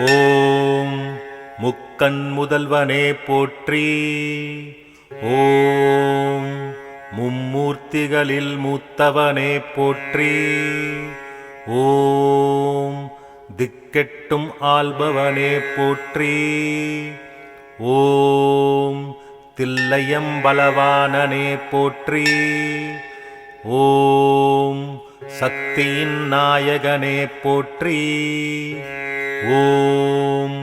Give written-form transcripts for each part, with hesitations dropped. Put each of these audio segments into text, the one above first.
ஓம் முக்கண் முதல்வனே போற்றி. ஓம் மும்மூர்த்திகளில் மூத்தவனே போற்றி. ஓம் திக்கெட்டும் ஆள்பவனே போற்றி. ஓம் தில்லையம்பலவானனே போற்றி. ஓம் சக்தியின் நாயகனே போற்றி. ஓம்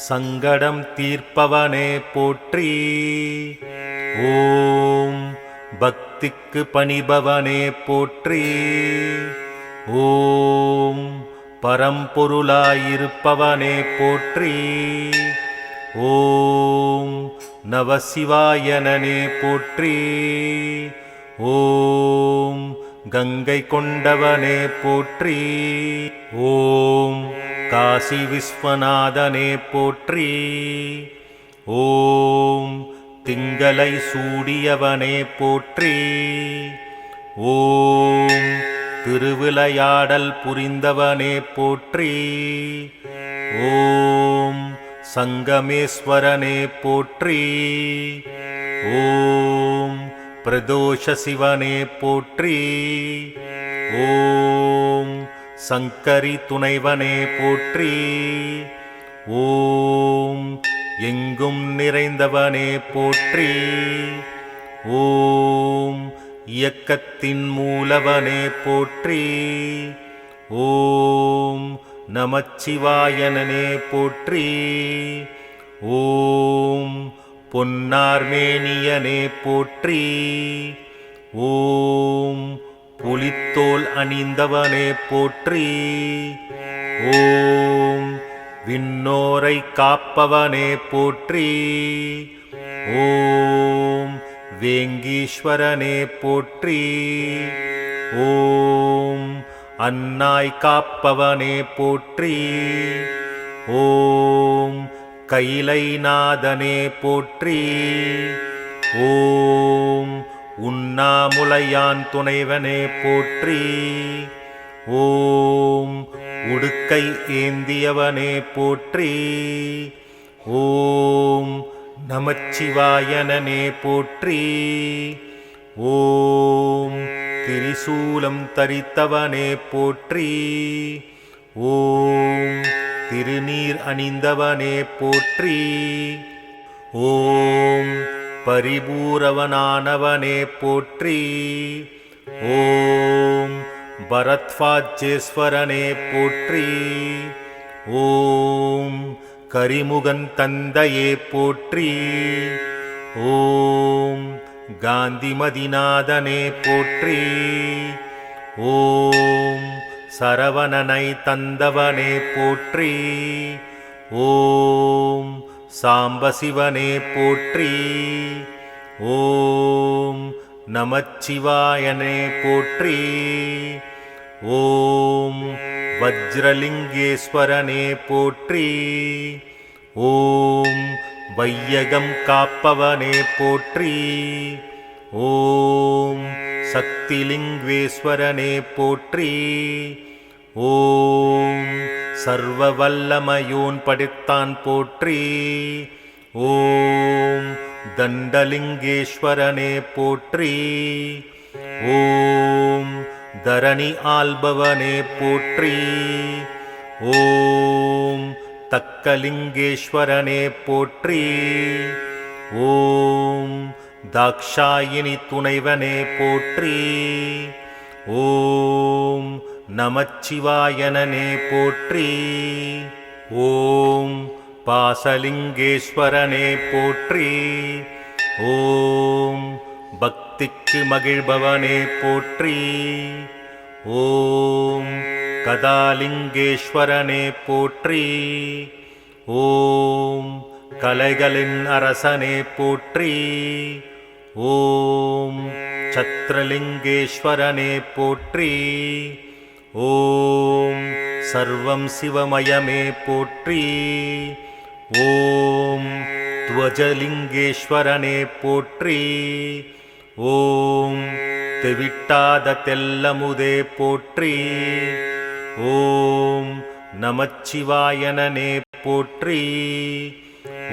சங்கடம் தீர்ப்பவனே போற்றி. ஓம் பக்திக்கு பணிபவனே போற்றி. ஓம் பரம்பொருளாயிருப்பவனே போற்றி. ஓம் நவசிவாயனனே போற்றி. ஓம் கங்கை கொண்டவனே போற்றி. ஓம் காசி விஸ்வநாதனே போற்றி. ஓம் திங்களை சூடியவனே போற்றி. ஓம் திருவிளையாடல் புரிந்தவனே போற்றி. ஓம் சங்கமேஸ்வரனே போற்றி. ஓம் பிரதோஷ சிவனே போற்றி. ஓம் சங்கரி துணைவனே போற்றி. ஓம் எங்கும் நிறைந்தவனே போற்றி. ஓம் இயக்கத்தின் மூலவனே போற்றி. ஓம் நமச்சிவாயனனே போற்றி. ஓம் பொன்னார்மேனியனே போற்றி. ஓம் புலித்தோல் அணிந்தவனே போற்றி. ஓம் விண்ணோரை காப்பவனே போற்றி. ஓம் வேங்கீஸ்வரனே போற்றி. ஓம் அன்னாய் காப்பவனே போற்றி. ஓம் கைலைநாதனே போற்றி. ஓம் உண்ணாமுலையான் துணைவனே போற்றி. ஓம் உடுக்கை ஏந்தியவனே போற்றி. ஓம் நமச்சிவாயனனே போற்றி. ஓம் திரிசூலம் தரித்தவனே போற்றி. ஓம் திருநீர் அணிந்தவனே போற்றி. ஓம் பரிபூரவனானவனே போற்றி. ஓம் பரத்வாஜேஸ்வரனே போற்றி. ஓம் கரிமுகன் தந்தையே போற்றி. ஓம் காந்திமதிநாதனே போற்றி. ஓம் சரவணனை தந்தவனே போற்றி. ஓம் சாம்பசிவனே போற்றி. ஓம் நமச்சிவாயனே போற்றி. ஓம் வஜ்ரலிங்கேஸ்வரனே போற்றி. ஓம் வையகம் காப்பவனே போற்றி. ஓம் சக்திலிங்கேஸ்வரனே போற்றி. ஓம் சர்வவல்லமையோன் படைத்தான் போற்றி. ஓம் தண்டலிங்கேஸ்வரனே போற்றி. ஓம் தரணி ஆள்பவனே போற்றி. ஓம் தக்கலிங்கேஸ்வரனே போற்றி. ஓம் தாக்ஷாயினி துணைவனே போற்றி. ஓம் நமச்சிவாயனனே போற்றி. ஓம் பாசலிங்கேஸ்வரனே போற்றி. ஓம் பக்திக்கு மகிழ்பவனே போற்றி. ஓம் கதாலிங்கேஸ்வரனே போற்றி. ஓம் கலைகளின் அரசனே போற்றி. ஓம் சத்ரலிங்கேஸ்வரனே போற்றி. ஓம் சர்வம் சிவமயமே போற்றி. ஓம் துவஜலிங்கேஸ்வரனே போற்றி. ஓம் தெவிட்டாத தெல்லமுதே போற்றி. ஓம் நமச்சிவாயனனே போற்றி.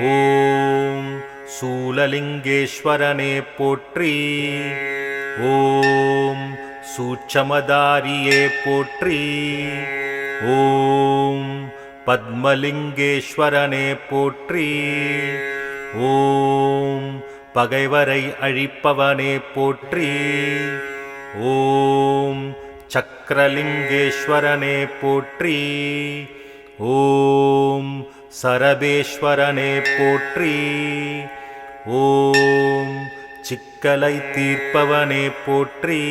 ஓம் சூலலிங்கேஸ்வரனே போற்றி. ஓம் சூட்சமதாரியே போற்றி. ஓம் பத்மலிங்கேஸ்வரனே போற்றி. ஓம் பகைவரை அழிப்பவனே போற்றி. ஓம் சக்கரலிங்கேஸ்வரனே போற்றி. ஓம் சரபேஸ்வரனே போற்றி. ஓம் சிக்கலை தீர்ப்பவனே போற்றி.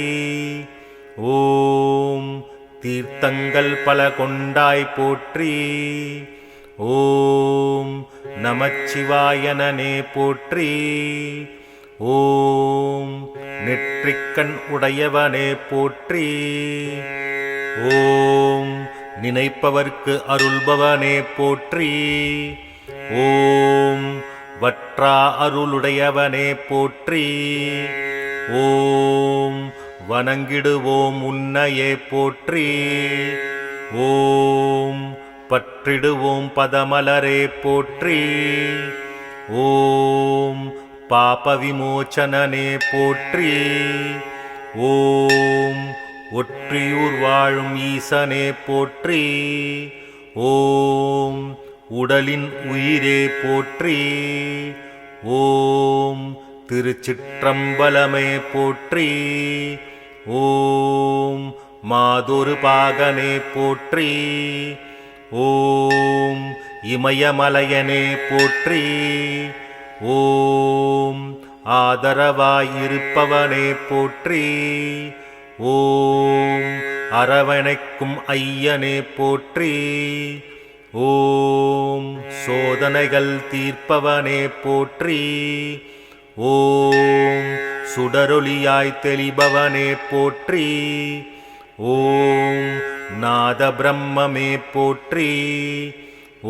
ஓம் தீர்த்தங்கள் பல கொண்டாய் போற்றி. ஓம் நமச்சிவாயனனே போற்றி. ஓம் நெற்றிக்கண் உடையவனே போற்றி. ஓம் நினைப்பவர்க்கு அருள்பவனே போற்றி. ஓம் வற்றா அருளுடையவனே போற்றி. ஓம் வணங்கிடுவோம் உன்னையே போற்றி. ஓம் பற்றிடுவோம் பதமலரே போற்றி. ஓம் பாப விமோசனனே போற்றி. ஓம் ஒற்றியூர் வாழும் ஈசனே போற்றி. ஓம் உடலின் உயிரே போற்றி. ஓம் திருச்சிற்றம்பலமே போற்றி. ஓம் மாதொரு பாகனே போற்றி. ஓம் இமயமலையனே போற்றி. ஓம் ஆதரவாயிருப்பவனே போற்றி. ஓம் அரவணைக்கும் ஐயனே போற்றி. ஓம் சோதனைகள் தீர்ப்பவனே போற்றி. ஓம் சுடரொளியாய் தெளிபவனே போற்றி. ஓம் நாத பிரம்மமே போற்றி.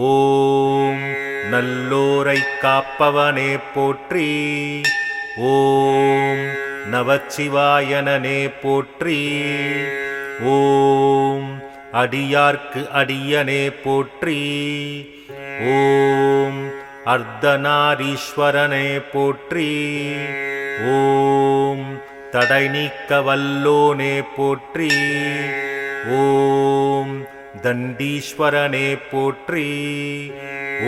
ஓம் நல்லோரை காப்பவனே போற்றி. ஓம் நமச்சிவாயனனே போற்றி. ஓம் அடியார்க்கு அடியனே போற்றி. ஓம் அர்த்தநாரீஸ்வரனே போற்றி. ஓம் தடை நீக்க வல்லோனே போற்றி. ஓம் தண்டீஸ்வரனே போற்றி.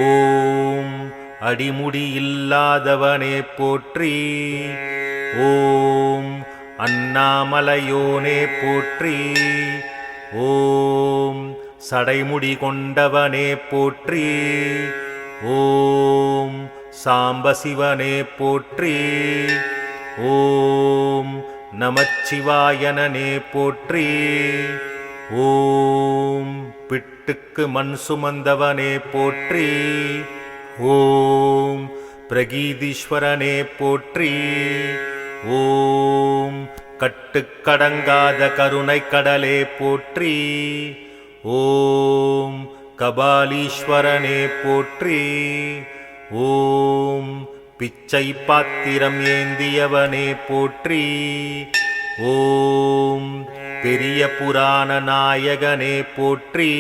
ஓம் அடிமுடி இல்லாதவனே போற்றி. ஓம் அண்ணாமலையோனே போற்றி. ஓம் சடைமுடி கொண்டவனே போற்றி. ஓம் சாம்பசிவனே போற்றி. ஓம் நமச்சிவாயனனே போற்றி. ஓம் பிட்டுக்கு மண் சுமந்தவனே போற்றி. ஓம் பிரகீதீஸ்வரனே போற்றி. ஓம் கட்டுக்கடங்காத கருணை கடலே போற்றி. ஓம் கபாலீஸ்வரனே போற்றி. ஓம் பிச்சை பாத்திரம் ஏந்தியவனே போற்றி. ஓம் பெரிய புராண நாயகனே போற்றி.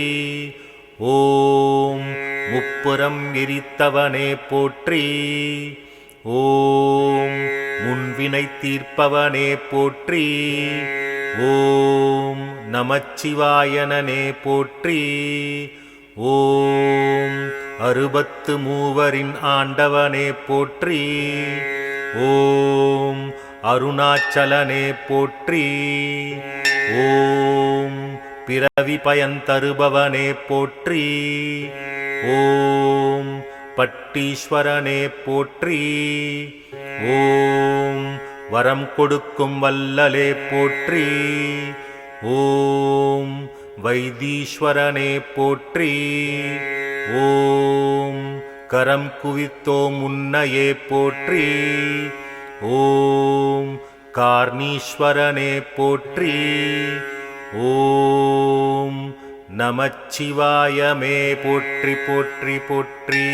ஓம் முப்புறம் எரித்தவனே போற்றி. ஓம் முன்வினை தீர்ப்பவனே போற்றி. ஓம் நமச்சிவாயனனே போற்றி. ஓம் 63 ஆண்டவனே போற்றி. ஓம் அருணாச்சலனே போற்றி. ஓம் பிறவி பயன் தருபவனே போற்றி. ஓம் பட்டீஸ்வரனே போற்றி. ஓம் வரம் கொடுக்கும் வல்லலே போற்றி. ஓம் வைத்தீஸ்வரனே போற்றி. ஓம் கரம் குவித்தோம் உன்னையே போற்றி. ஓம் கார்ணீஸ்வரனே போற்றி. ஓம் நமச்சிவாயமே போற்றி போற்றி போற்றி.